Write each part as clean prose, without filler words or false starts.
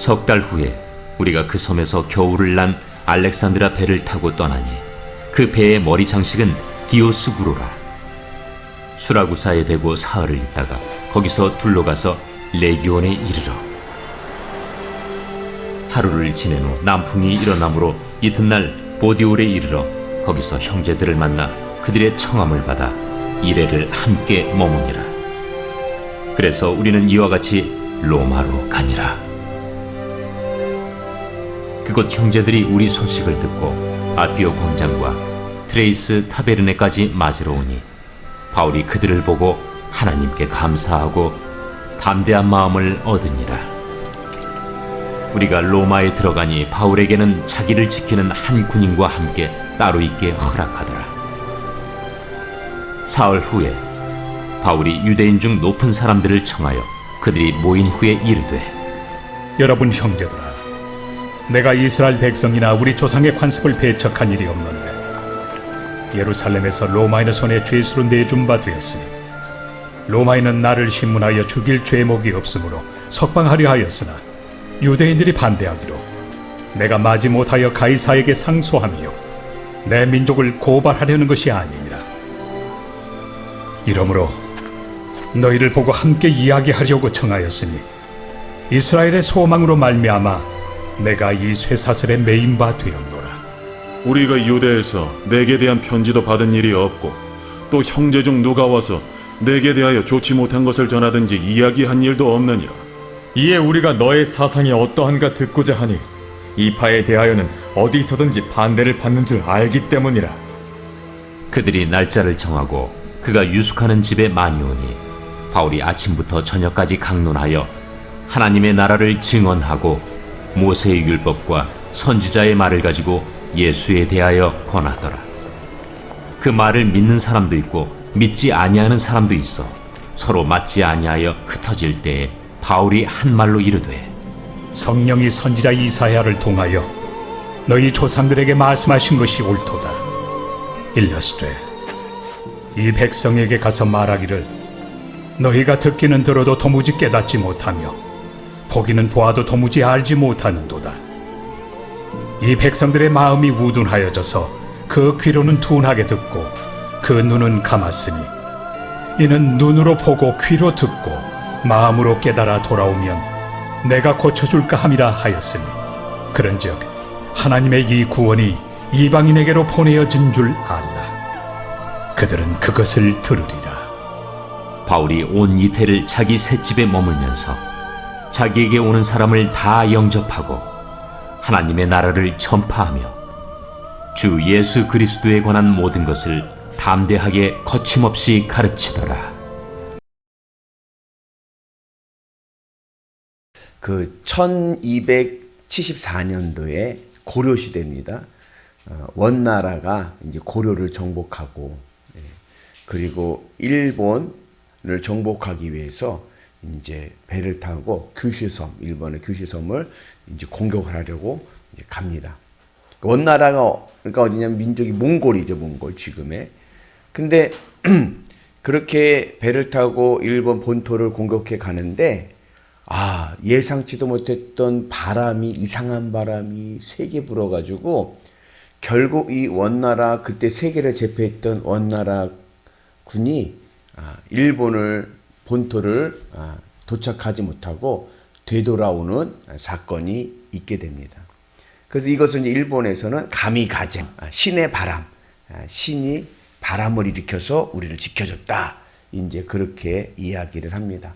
석 달 후에 우리가 그 섬에서 겨울을 난 알렉산드라 배를 타고 떠나니 그 배의 머리 장식은 디오스구로라. 수라구사에 대고 사흘을 있다가 거기서 둘러가서 레기온에 이르러 하루를 지낸 후 남풍이 일어나므로 이튿날 보디올에 이르러 거기서 형제들을 만나 그들의 청함을 받아 이레를 함께 머무니라. 그래서 우리는 이와 같이 로마로 가니라. 그곳 형제들이 우리 소식을 듣고 아피오 광장과 트레이스 타베르네까지 맞으러 오니 바울이 그들을 보고 하나님께 감사하고 담대한 마음을 얻으니라. 우리가 로마에 들어가니 바울에게는 자기를 지키는 한 군인과 함께 따로 있게 허락하더라. 사흘 후에 바울이 유대인 중 높은 사람들을 청하여 그들이 모인 후에 이르되, 여러분 형제들아, 내가 이스라엘 백성이나 우리 조상의 관습을 배척한 일이 없는데 예루살렘에서 로마인의 손에 죄수로 내준 바 되었으니 로마인은 나를 신문하여 죽일 죄목이 없으므로 석방하려 하였으나 유대인들이 반대하기로 내가 마지 못하여 가이사에게 상소하며 내 민족을 고발하려는 것이 아니니라. 이러므로 너희를 보고 함께 이야기하려고 청하였으니 이스라엘의 소망으로 말미암아 내가 이 쇠사슬에 매인 바 되었노라. 우리가 유대에서 내게 대한 편지도 받은 일이 없고 또 형제 중 누가 와서 내게 대하여 좋지 못한 것을 전하든지 이야기한 일도 없느니라. 이에 우리가 너의 사상이 어떠한가 듣고자 하니 이 바에 대하여는 어디서든지 반대를 받는 줄 알기 때문이라. 그들이 날짜를 정하고 그가 유숙하는 집에 많이 오니 바울이 아침부터 저녁까지 강론하여 하나님의 나라를 증언하고 모세의 율법과 선지자의 말을 가지고 예수에 대하여 권하더라. 그 말을 믿는 사람도 있고 믿지 아니하는 사람도 있어 서로 맞지 아니하여 흩어질 때에 바울이 한 말로 이르되, 성령이 선지자 이사야를 통하여 너희 조상들에게 말씀하신 것이 옳도다. 일러스되 이 백성에게 가서 말하기를 너희가 듣기는 들어도 도무지 깨닫지 못하며 보기는 보아도 도무지 알지 못하는도다. 이 백성들의 마음이 우둔하여져서 그 귀로는 둔하게 듣고 그 눈은 감았으니 이는 눈으로 보고 귀로 듣고 마음으로 깨달아 돌아오면 내가 고쳐줄까 함이라 하였으니 그런즉 하나님의 이 구원이 이방인에게로 보내어진 줄 알라. 그들은 그것을 들으리라. 바울이 온 이태를 자기 셋집에 머물면서 자기에게 오는 사람을 다 영접하고 하나님의 나라를 전파하며 주 예수 그리스도에 관한 모든 것을 담대하게 거침없이 가르치더라. 그 1274년도에 고려 시대입니다. 원나라가 이제 고려를 정복하고 그리고 일본을 정복하기 위해서 이제 배를 타고 규슈섬, 일본의 규슈섬을 이제 공격하려고 이제 갑니다. 원나라가 그러니까 어디냐면 민족이 몽골이죠, 몽골 지금의. 근데 그렇게 배를 타고 일본 본토를 공격해 가는데 예상치도 못했던 바람이, 이상한 바람이 세게 불어가지고 결국 이 원나라, 그때 세계를 제패했던 원나라 군이 일본을 본토를 도착하지 못하고 되돌아오는 사건이 있게 됩니다. 그래서 이것은 일본에서는 가미가제, 신의 바람, 신이 바람을 일으켜서 우리를 지켜줬다, 이제 그렇게 이야기를 합니다.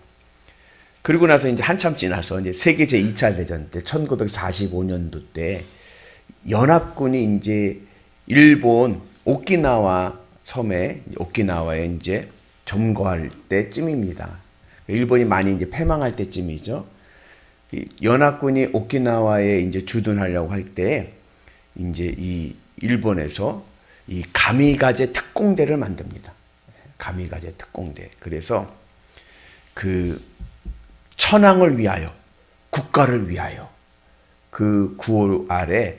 그리고 나서 이제 한참 지나서 이제 세계 제2차 대전 때 1945년도 때 연합군이 이제 일본 오키나와 섬에, 오키나와에 이제 점거할 때쯤입니다. 일본이 많이 이제 패망할 때쯤이죠. 연합군이 오키나와에 이제 주둔하려고 할 때 이제 이 일본에서 이 가미가제 특공대를 만듭니다. 가미가제 특공대. 그래서 그 천황을 위하여, 국가를 위하여 그 구호 아래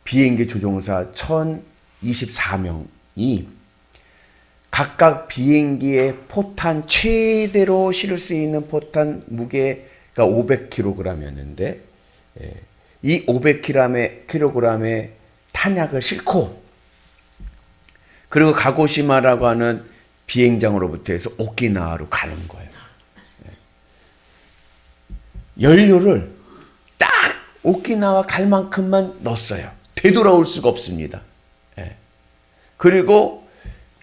비행기 조종사 1024명이 각각 비행기에 포탄, 최대로 실을 수 있는 포탄 무게가 500kg이었는데 이 500kg의 탄약을 싣고 그리고 가고시마라고 하는 비행장으로부터 해서 오키나와로 가는 거예요. 연료를 딱 오키나와 갈 만큼만 넣었어요. 되돌아올 수가 없습니다. 그리고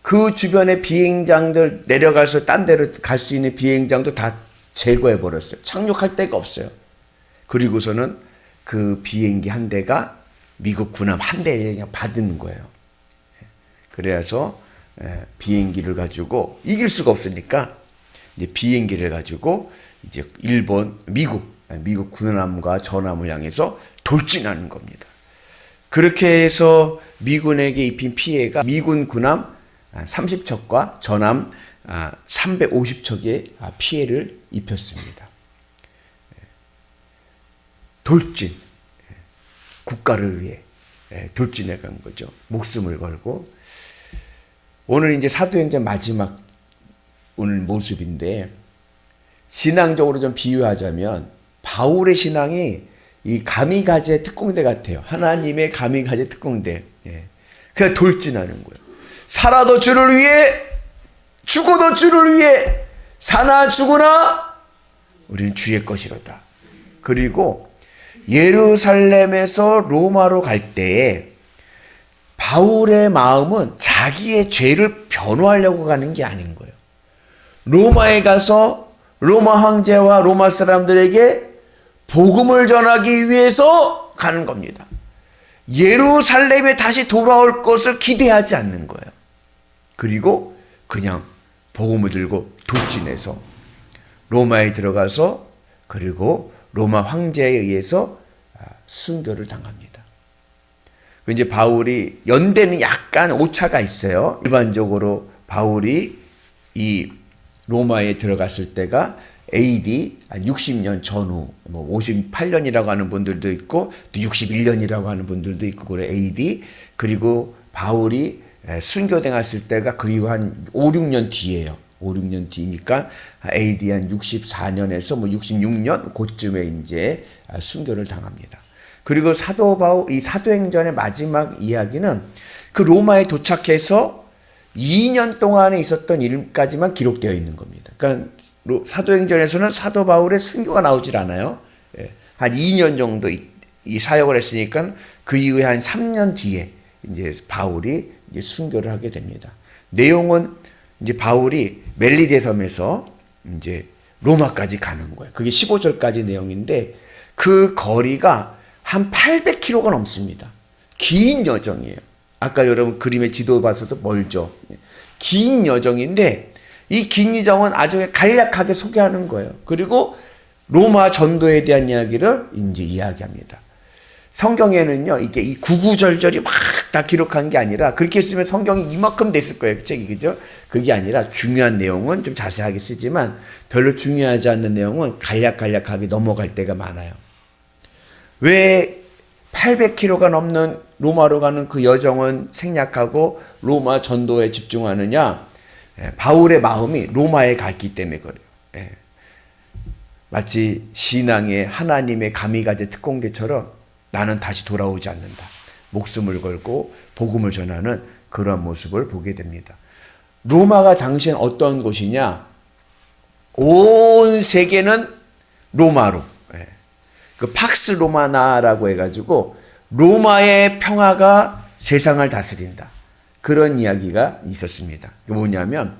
그 주변의 비행장들 내려가서 딴 데로 갈 수 있는 비행장도 다 제거해 버렸어요. 착륙할 데가 없어요. 그리고서는 그 비행기 한 대가 미국 군함 한 대에 그냥 받은 거예요. 그래서 비행기를 가지고 이길 수가 없으니까 이제 비행기를 가지고 이제 미국 군함과 전함을 향해서 돌진하는 겁니다. 그렇게 해서 미군에게 입힌 피해가 미군 군함 30척과 전함 350척의 피해를 입혔습니다. 돌진, 국가를 위해 돌진해 간 거죠. 목숨을 걸고. 오늘 이제 사도행전 마지막 오늘 모습인데 신앙적으로 좀 비유하자면 바울의 신앙이 이 가미가제 특공대 같아요. 하나님의 가미가제 특공대. 그냥 돌진하는 거예요. 살아도 주를 위해, 죽어도 주를 위해, 사나 죽으나 우리는 주의 것이로다. 그리고 예루살렘에서 로마로 갈 때에 바울의 마음은 자기의 죄를 변호하려고 가는 게 아닌 거예요. 로마에 가서 로마 황제와 로마 사람들에게 복음을 전하기 위해서 가는 겁니다. 예루살렘에 다시 돌아올 것을 기대하지 않는 거예요. 그리고 그냥 복음을 들고 돌진해서 로마에 들어가서 그리고 로마 황제에 의해서 순교를 당합니다. 이제 바울이 연대는 약간 오차가 있어요. 일반적으로 바울이 이 로마에 들어갔을 때가 AD 60년 전후, 58년이라고 하는 분들도 있고 또 61년이라고 하는 분들도 있고 그래 AD. 그리고 바울이 순교당했을 때가 그리고 한 5, 6년 뒤에요. 5, 6년 뒤니까 AD 한 64년에서 66년 그쯤에 이제 순교를 당합니다. 그리고 사도 바울 이 사도행전의 마지막 이야기는 그 로마에 도착해서 2년 동안에 있었던 일까지만 기록되어 있는 겁니다. 그러니까 사도행전에서는 사도 바울의 순교가 나오질 않아요. 한 2년 정도 이 사역을 했으니까 그 이후에 한 3년 뒤에 이제 바울이 이제 순교를 하게 됩니다. 내용은 이제 바울이 멜리데 섬에서 이제 로마까지 가는 거예요. 그게 15절까지 내용인데 그 거리가 한 800km가 넘습니다. 긴 여정이에요. 아까 여러분 그림의 지도 봐서도 멀죠. 긴 여정인데 이 긴 여정은 아주 간략하게 소개하는 거예요. 그리고 로마 전도에 대한 이야기를 이제 이야기합니다. 성경에는요, 이게 이 구구절절이 막 다 기록한 게 아니라 그렇게 쓰면 성경이 이만큼 됐을 거예요. 책이, 그죠? 그게 아니라 중요한 내용은 좀 자세하게 쓰지만 별로 중요하지 않는 내용은 간략하게 넘어갈 때가 많아요. 왜 800km가 넘는 로마로 가는 그 여정은 생략하고 로마 전도에 집중하느냐? 바울의 마음이 로마에 갔기 때문에 그래요. 마치 신앙의 하나님의 가미가제 특공대처럼 나는 다시 돌아오지 않는다. 목숨을 걸고 복음을 전하는 그런 모습을 보게 됩니다. 로마가 당시엔 어떤 곳이냐? 온 세계는 로마로. 그 팍스 로마나라고 해가지고 로마의 평화가 세상을 다스린다. 그런 이야기가 있었습니다. 그게 뭐냐면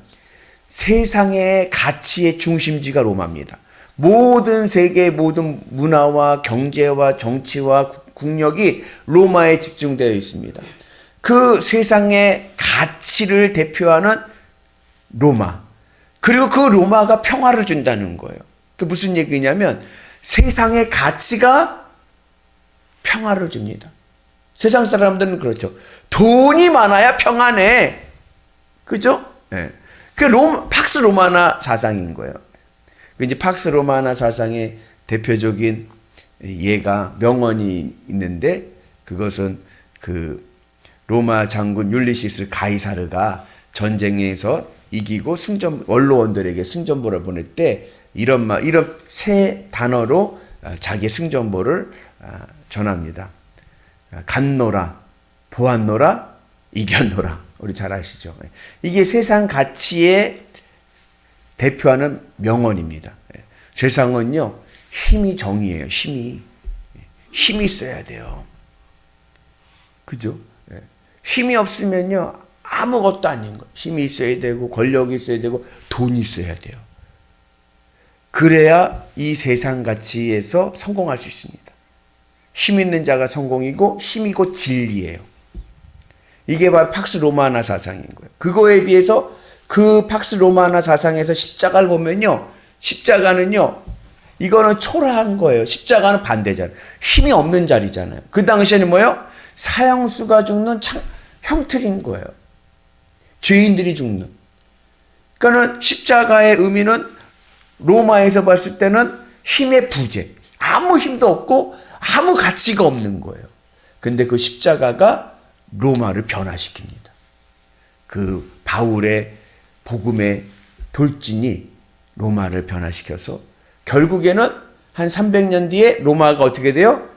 세상의 가치의 중심지가 로마입니다. 모든 세계의 모든 문화와 경제와 정치와 국력이 로마에 집중되어 있습니다. 그 세상의 가치를 대표하는 로마. 그리고 그 로마가 평화를 준다는 거예요. 그 무슨 얘기냐면 세상의 가치가 평화를 줍니다. 세상 사람들은 그렇죠. 돈이 많아야 평안해. 그죠? 네. 그 팍스 로마나 사상인 거예요. 이제 팍스 로마나 사상의 대표적인 예가 명언이 있는데 그것은 그 로마 장군 율리시스 가이사르가 전쟁에서 이기고 원로원들에게 승전보를 보낼 때 이런 세 단어로 자기의 승전보를 전합니다. 갔노라, 보았노라, 이겼노라. 우리 잘 아시죠? 이게 세상 가치의 대표하는 명언입니다. 세상은요, 힘이 정의예요. 힘이 있어야 돼요. 그죠? 힘이 없으면요, 아무것도 아닌 거예요. 힘이 있어야 되고, 권력이 있어야 되고, 돈이 있어야 돼요. 그래야 이 세상 가치에서 성공할 수 있습니다. 힘 있는 자가 성공이고, 힘이 곧 진리예요. 이게 바로 팍스 로마나 사상인 거예요. 그거에 비해서 그 팍스 로마나 사상에서 십자가를 보면요, 십자가는요, 이거는 초라한 거예요. 십자가는 반대잖아요. 힘이 없는 자리잖아요. 그 당시에는 뭐예요? 사형수가 죽는 형틀인 거예요. 죄인들이 죽는. 그러니까는 십자가의 의미는 로마에서 봤을 때는 힘의 부재. 아무 힘도 없고 아무 가치가 없는 거예요. 근데 그 십자가가 로마를 변화시킵니다. 그 바울의 복음의 돌진이 로마를 변화시켜서 결국에는 한 300년 뒤에 로마가 어떻게 돼요?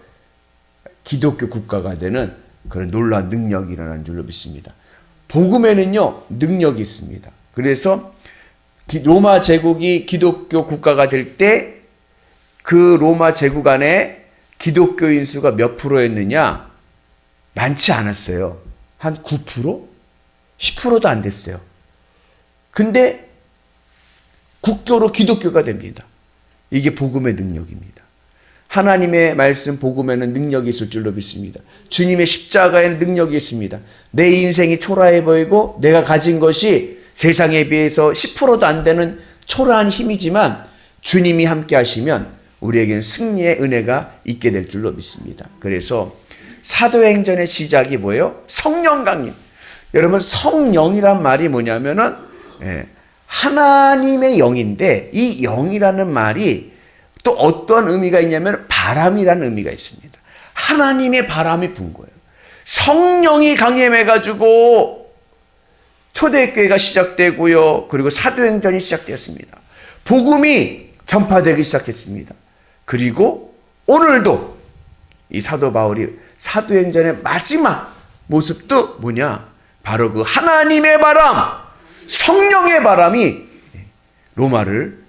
기독교 국가가 되는 그런 놀라운 능력이 일어난 줄로 믿습니다. 복음에는요, 능력이 있습니다. 그래서 로마 제국이 기독교 국가가 될 때 그 로마 제국 안에 기독교인 수가 몇 프로였느냐? 많지 않았어요. 한 9%? 10%도 안 됐어요. 근데 국교로 기독교가 됩니다. 이게 복음의 능력입니다. 하나님의 말씀 복음에는 능력이 있을 줄로 믿습니다. 주님의 십자가에는 능력이 있습니다. 내 인생이 초라해 보이고 내가 가진 것이 세상에 비해서 10%도 안 되는 초라한 힘이지만 주님이 함께 하시면 우리에게는 승리의 은혜가 있게 될 줄로 믿습니다. 그래서 사도행전의 시작이 뭐예요? 성령 강림. 여러분, 성령이란 말이 뭐냐면은 하나님의 영인데 이 영이라는 말이 또 어떤 의미가 있냐면 바람이라는 의미가 있습니다. 하나님의 바람이 분 거예요. 성령이 강림해가지고 초대교회가 시작되고요. 그리고 사도행전이 시작되었습니다. 복음이 전파되기 시작했습니다. 그리고 오늘도 이 사도 바울이 사도행전의 마지막 모습도 뭐냐? 바로 그 하나님의 바람, 성령의 바람이 로마를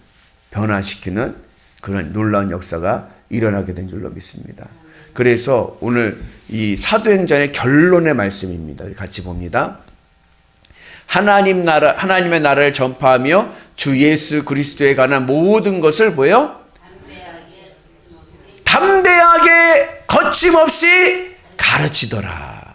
변화시키는 그런 놀라운 역사가 일어나게 된 줄로 믿습니다. 그래서 오늘 이 사도행전의 결론의 말씀입니다. 같이 봅니다. 하나님의 나라를 전파하며 주 예수 그리스도에 관한 모든 것을 뭐예요? 담대하게 거침없이 가르치더라.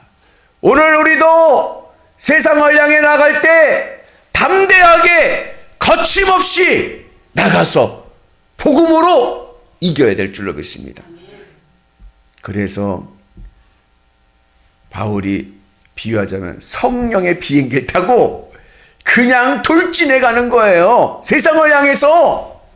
오늘 우리도 세상을 향해 나갈 때 담대하게 거침없이 나가서 복음으로 이겨야 될 줄로 믿습니다. 그래서 바울이 비유하자면 성령의 비행기를 타고 그냥 돌진해 가는 거예요. 세상을 향해서.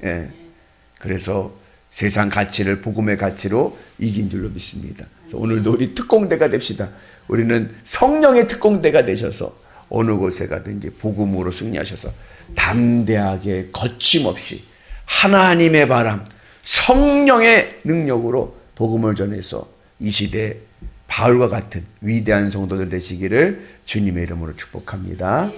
그래서 세상 가치를 복음의 가치로 이긴 줄로 믿습니다. 그래서 오늘도 우리 특공대가 됩시다. 우리는 성령의 특공대가 되셔서 어느 곳에 가든지 복음으로 승리하셔서 담대하게 거침없이 하나님의 바람, 성령의 능력으로 복음을 전해서 이 시대에 바울과 같은 위대한 성도들 되시기를 주님의 이름으로 축복합니다.